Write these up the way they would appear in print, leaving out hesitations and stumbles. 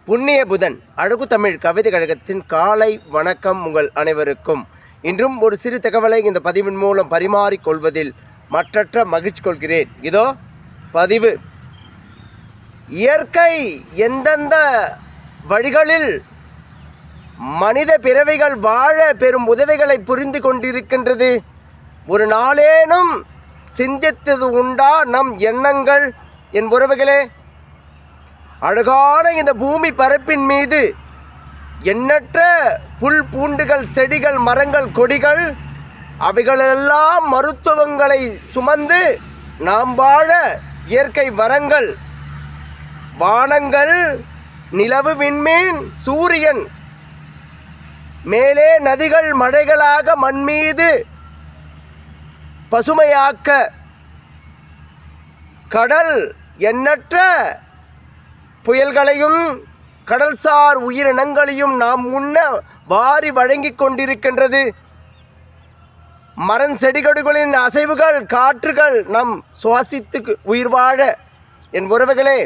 புண்ணிய புதன் அழகு தமிழ் கவிதை கழகத்தின் காலை வணக்கம் உங்கள் அனைவருக்கும். இன்றும் ஒரு சிறு தகவலை இந்த பதிவின் மூலம் பரிமாறிக்கொள்வதில் மற்றற்ற மகிழ்ச்சி கொள்கிறேன். இதோ பதிவு. இயற்கை எந்தெந்த வழிகளில் மனித பிறவைகள் வாழ பெரும் உதவிகளை புரிந்து கொண்டிருக்கின்றது, ஒரு நாளேனும் சிந்தித்தது உண்டா நம் எண்ணங்கள்? என் உறவுகளே, அழகான இந்த பூமி பரப்பின் மீது எண்ணற்ற புல் பூண்டுகள், செடிகள், மரங்கள், கொடிகள், அவைகளெல்லாம் மருத்துவங்களை சுமந்து நாம் வாழ இயற்கை வரங்கள், வானங்கள், நிலவு, விண்மீன், சூரியன், மேலே நதிகள் மழைகளாக மண் மீது பசுமையாக்க, கடல் எண்ணற்ற புயல்களையும் கடல்சார் உயிரினங்களையும் நாம் முன்ன வாரி வழங்கி கொண்டிருக்கின்றது. மரம் செடிகொடிகளின் அசைவுகள், காற்றுகள் நம் சுவாசித்து உயிர் வாழ. என் உறவுகளே,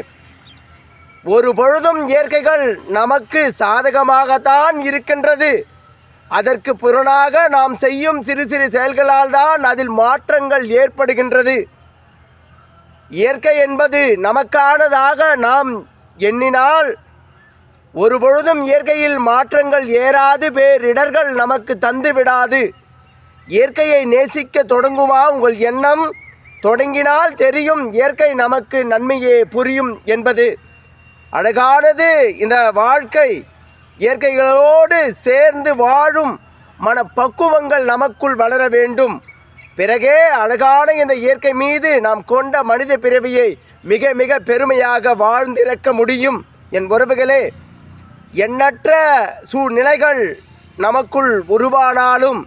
ஒரு பொழுதும் இயற்கைகள் நமக்கு சாதகமாகத்தான் இருக்கின்றது. அதற்கு புறனாக நாம் செய்யும் சிறு சிறு செயல்களால் தான் அதில் மாற்றங்கள் ஏற்படுகின்றது. இயற்கை என்பது நமக்கானதாக நாம் எண்ணினால் ஒரு பொழுதும் இயற்கையில் மாற்றங்கள் ஏறாது, பேரிடர்கள் நமக்கு தந்து விடாது. இயற்கையை நேசிக்க தொடங்குமா உங்கள் எண்ணம்? தொடங்கினால் தெரியும் இயற்கை நமக்கு நன்மையே புரியும் என்பது. அழகானது இந்த வாழ்க்கை. இயற்கைகளோடு சேர்ந்து வாழும் மனப்பக்குவங்கள் நமக்குள் வளர வேண்டும். பிறகே அழகான இந்த இயற்கை மீது நாம் கொண்ட மனித பிறவியை மிக மிக பெருமையாக வாழ்ந்திருக்க முடியும். என் உறவுகளே, எண்ணற்ற சூழ்நிலைகள் நமக்குள் உருவானாலும்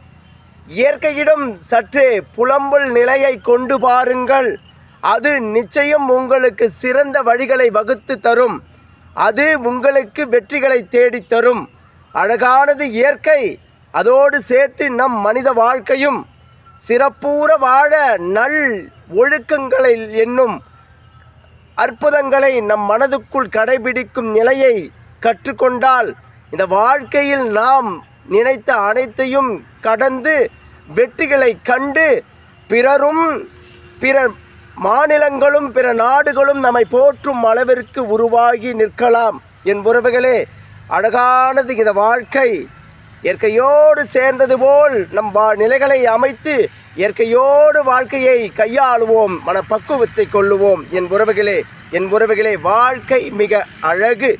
இயற்கையிடம் சற்றே புலம்பல் நிலையை கொண்டு பாருங்கள். அது நிச்சயம் உங்களுக்கு சிறந்த வழிகளை வகுத்து தரும். அது உங்களுக்கு வெற்றிகளை தேடித்தரும். அழகானது இயற்கை. அதோடு சேர்த்து நம் மனித வாழ்க்கையும் சிறப்பூற வாழ நல் ஒழுக்கங்களை என்னும் அற்புதங்களை நம் மனதுக்குள் கடைபிடிக்கும் நிலையை கற்றுக்கொண்டால் இந்த வாழ்க்கையில் நாம் நினைத்த அனைத்தையும் கடந்து வெற்றிகளை கண்டு பிறரும், பிற மாநிலங்களும், பிற நாடுகளும் நம்மை போற்றும் அளவிற்கு உருவாகி நிற்கலாம். என் உறவுகளே, அழகானது இந்த வாழ்க்கை. இயற்கையோடு சேர்ந்தது போல் நம் நிலைகளை அமைத்து இயற்கையோடு வாழ்க்கையை கையாளுவோம், மனப்பக்குவத்தை கொள்ளுவோம். என் உறவுகளே, வாழ்க்கை மிக அழகு.